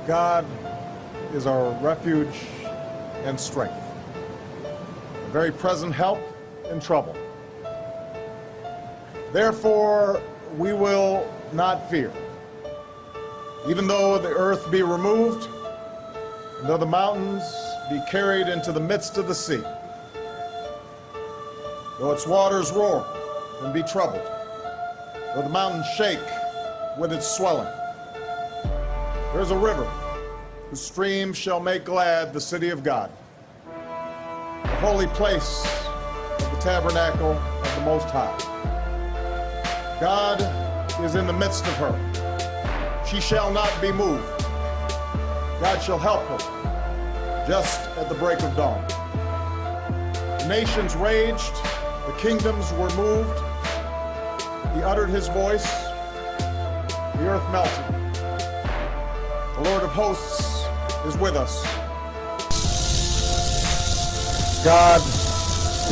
God is our refuge and strength, a very present help in trouble. Therefore, we will not fear, even though the earth be removed, and though the mountains be carried into the midst of the sea, though its waters roar and be troubled, though the mountains shake with its swelling. There is a river whose stream shall make glad the city of God, the holy place of the tabernacle of the Most High. God is in the midst of her. She shall not be moved. God shall help her just at the break of dawn. The nations raged, the kingdoms were moved. He uttered his voice, the earth melted. The Lord of hosts is with us. God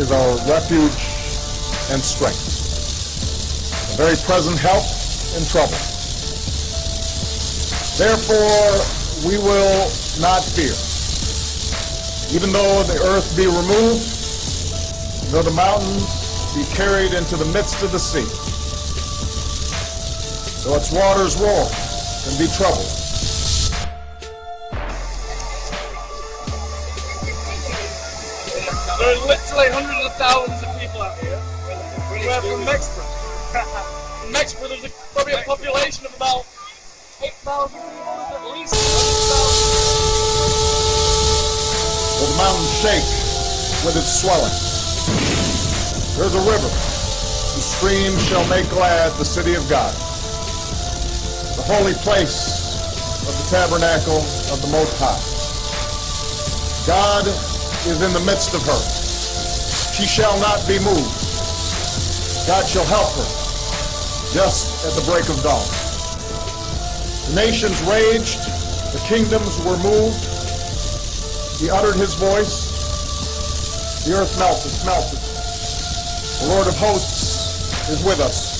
is our refuge and strength, a very present help in trouble. Therefore, we will not fear, even though the earth be removed, though the mountains be carried into the midst of the sea, though its waters roar and be troubled. There's literally hundreds of thousands of people out here. We're from Mexborough. In Mexborough, there's probably a population of about 8,000 people, at least 100,000. Though the mountains shake with its swelling, there's a river whose stream shall make glad the city of God, the holy place of the tabernacle of the Most High. God is in the midst of her. She shall not be moved. God shall help her just at the break of dawn. The nations raged, the kingdoms were moved. He uttered his voice, the earth melted. The Lord of hosts is with us.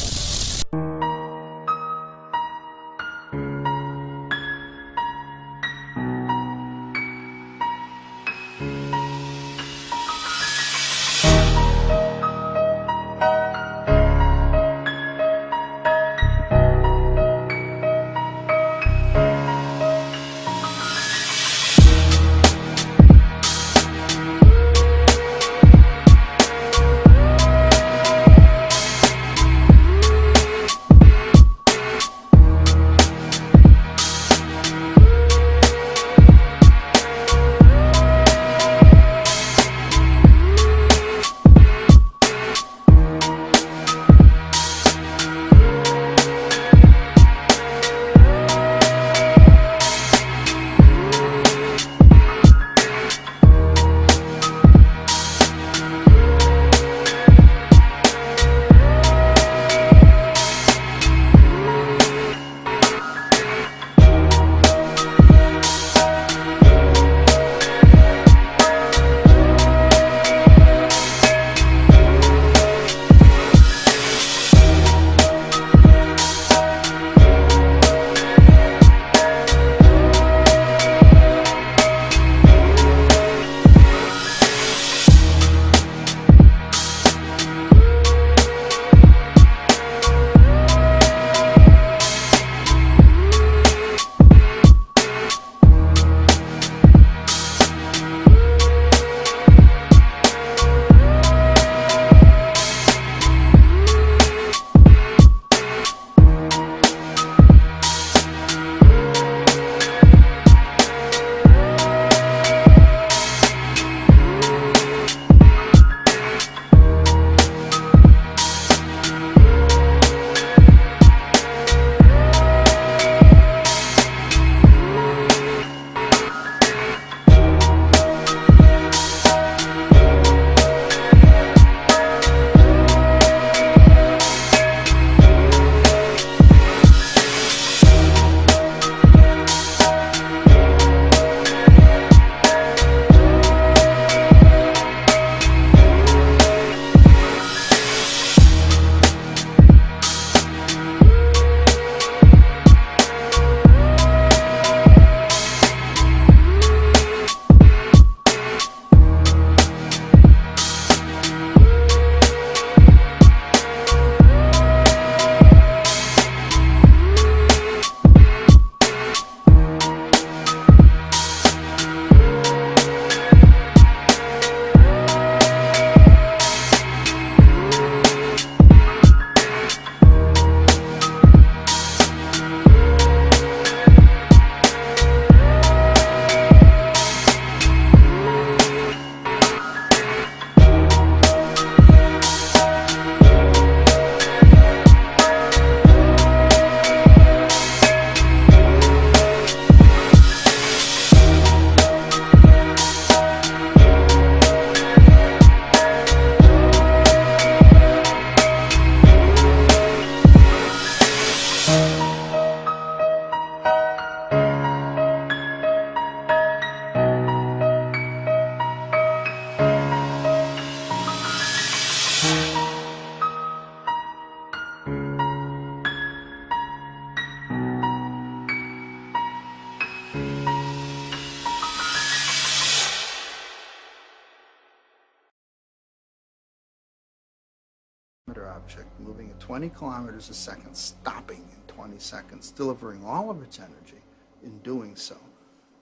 20 kilometers a second, stopping in 20 seconds, delivering all of its energy in doing so,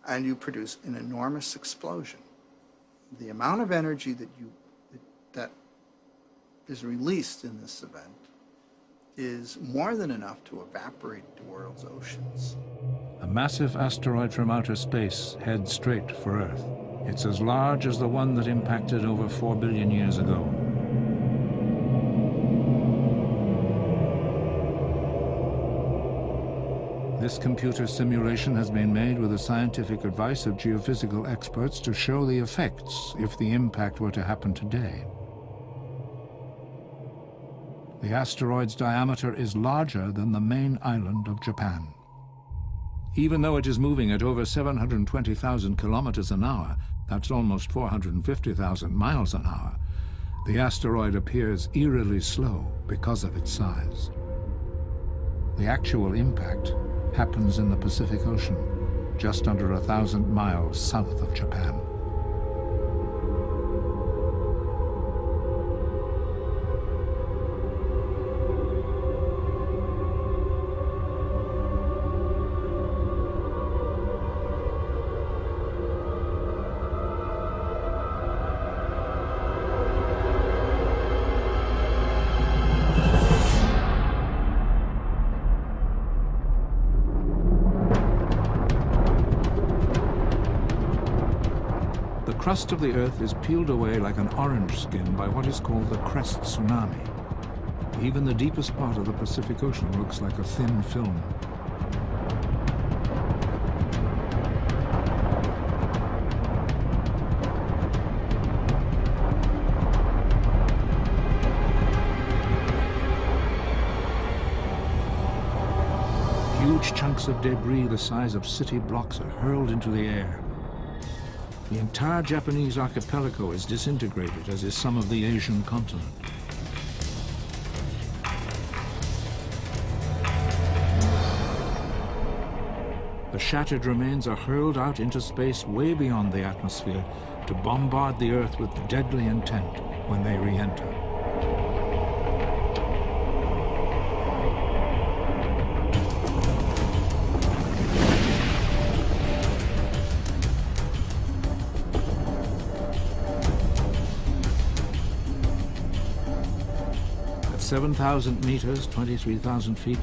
and you produce an enormous explosion. The amount of energy that is released in this event is more than enough to evaporate the world's oceans. A massive asteroid from outer space heads straight for Earth. It's as large as the one that impacted over 4 billion years ago. This computer simulation has been made with the scientific advice of geophysical experts to show the effects if the impact were to happen today. The asteroid's diameter is larger than the main island of Japan. Even though it is moving at over 720,000 kilometers an hour, that's almost 450,000 miles an hour, the asteroid appears eerily slow because of its size. The actual impact happens in the Pacific Ocean, just under 1,000 miles south of Japan. The crust of the Earth is peeled away like an orange skin by what is called the crest tsunami. Even the deepest part of the Pacific Ocean looks like a thin film. Huge chunks of debris the size of city blocks are hurled into the air. The entire Japanese archipelago is disintegrated, as is some of the Asian continent. The shattered remains are hurled out into space way beyond the atmosphere to bombard the Earth with deadly intent when they re-enter. At 7,000 meters, 23,000 feet,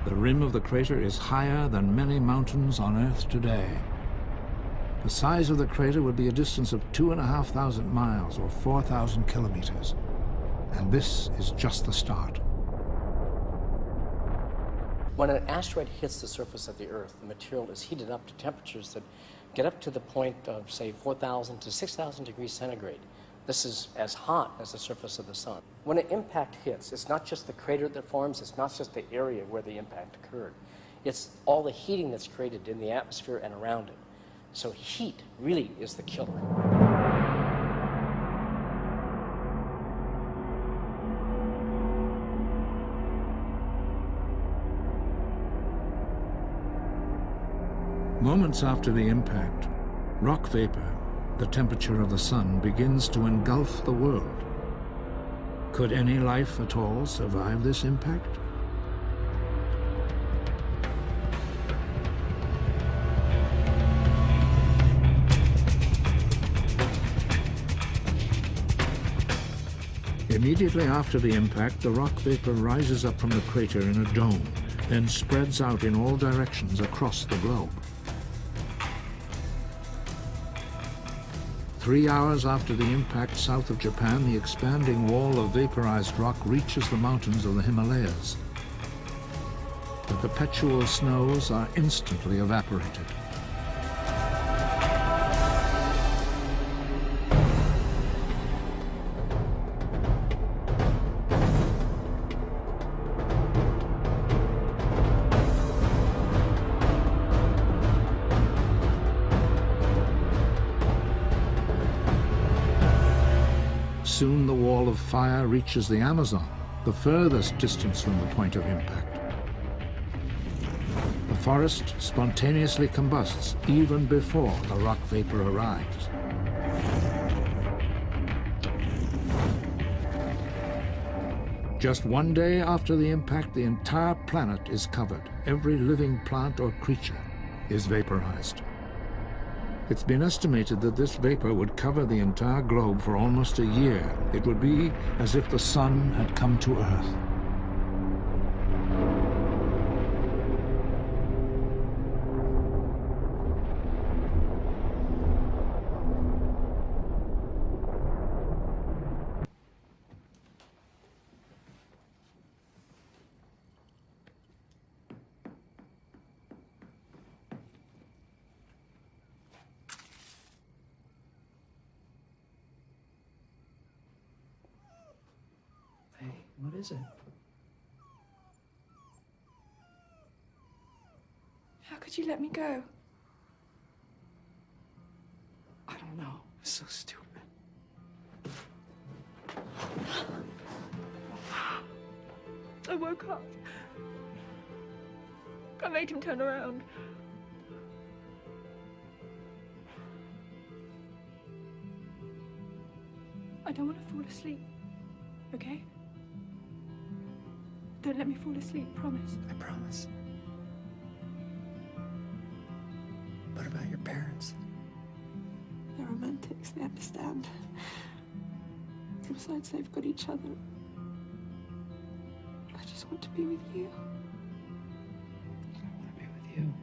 the rim of the crater is higher than many mountains on Earth today. The size of the crater would be a distance of 2,500 miles or 4,000 kilometers. And this is just the start. When an asteroid hits the surface of the Earth, the material is heated up to temperatures that get up to the point of, say, 4,000 to 6,000 degrees centigrade. This is as hot as the surface of the sun. When an impact hits, it's not just the crater that forms, it's not just the area where the impact occurred. It's all the heating that's created in the atmosphere and around it. So heat really is the killer. Moments after the impact, rock vapor, the temperature of the sun, begins to engulf the world. Could any life at all survive this impact? Immediately after the impact, the rock vapor rises up from the crater in a dome, then spreads out in all directions across the globe. 3 hours after the impact south of Japan, the expanding wall of vaporized rock reaches the mountains of the Himalayas. The perpetual snows are instantly evaporated. Soon the wall of fire reaches the Amazon, the furthest distance from the point of impact. The forest spontaneously combusts even before the rock vapor arrives. Just one day after the impact, the entire planet is covered. Every living plant or creature is vaporized. It's been estimated that this vapor would cover the entire globe for almost a year. It would be as if the sun had come to Earth. Hey, what is it? How could you let me go? I don't know. It's so stupid. I woke up. I made him turn around. I don't want to fall asleep, okay? Don't let me fall asleep, promise. I promise. What about your parents? They're romantics, they understand. Besides, they've got each other. I just want to be with you. I want to be with you.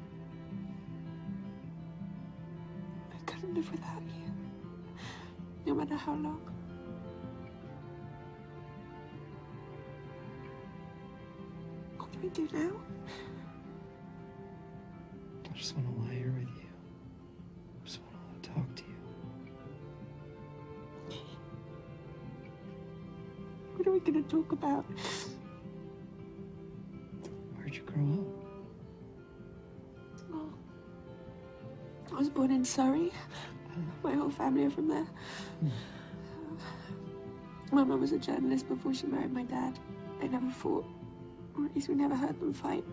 I couldn't live without you. No matter how long. What do we do now? I just want to lie here with you. I just want to talk to you. What are we going to talk about? Where'd you grow up? Oh. I was born in Surrey. My whole family are from there. My mum was a journalist before she married my dad. They never fought. Or at least we never heard them fight.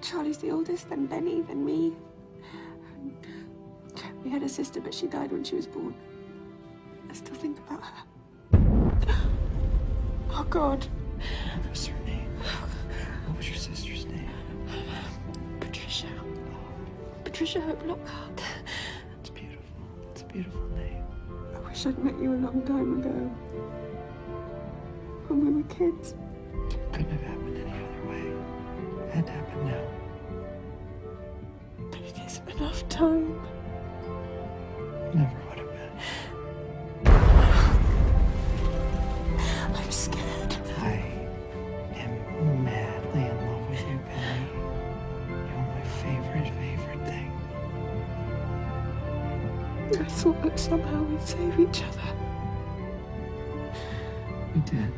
Charlie's the oldest, then Benny, then me. We had a sister, but she died when she was born. I still think about her. Oh, God. What was her name? What was your sister's name? Patricia. Patricia Hope Lockhart. It's beautiful. It's a beautiful name. I wish I'd met you a long time ago. When we were kids. Couldn't have happened any other way. It had to happen now. But it is enough time. Never would have been. I'm scared. I am madly in love with you, Penny. You're my favorite thing. I thought that somehow we'd save each other. We did.